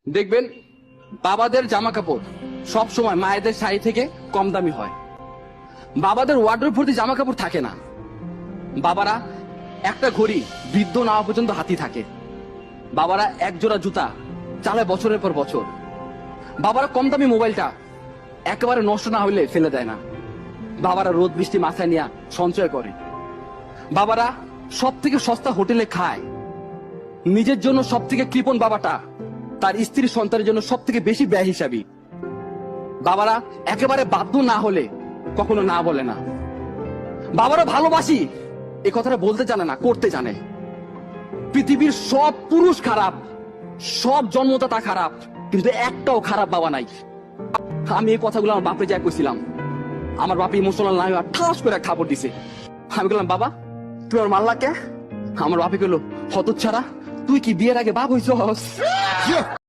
দেখবেন বাবাদের জামা কাপড় সব সময় মায়েদের শাড়ি থেকে কম দামি হয়। বাবাদের ওয়ার্ডরোব ভর্তি জামা কাপড় থাকে না। বাবারা একটা ঘড়ি বৃদ্ধ না হওয়া পর্যন্ত হাতি থাকে। বাবারা এক জোড়া জুতা চালায় বছরের পর বছর। বাবারা কম দামি মোবাইলটা একেবারে নষ্ট না হইলে ফেলে দেয় না। বাবারা রোদ বৃষ্টি মাথায় নিয়ে সঞ্চয় করে। বাবারা সব থেকে সস্তা হোটেলে খায়। নিজের জন্য সব থেকে কৃপণ বাবাটা তার স্ত্রী সন্তানের জন্য সব থেকে বেশি ব্যয় হিসাবী। বাবারা একেবারে বাধ্য না হলে কখনো না বলে না। বাবারা ভালোবাসি এই কথাটা বলতে জানে না, করতে জানে। পৃথিবীর সব পুরুষ খারাপ, সব জন্মদাতা খারাপ, কিন্তু একটাও খারাপ বাবা নাই। আমি এই কথাগুলো আমার বাপে যাই কইছিলাম। আমার বাপে ইমোশনাল নাই, ঠাস করে এক থাপড় দিছে। আমি বললাম, বাবা তুই আমার মাল্লা কে? আমার বাপে কইলো, হতচ্ছাড়া তুই কি বিয়ের আগে বাপ হইছস?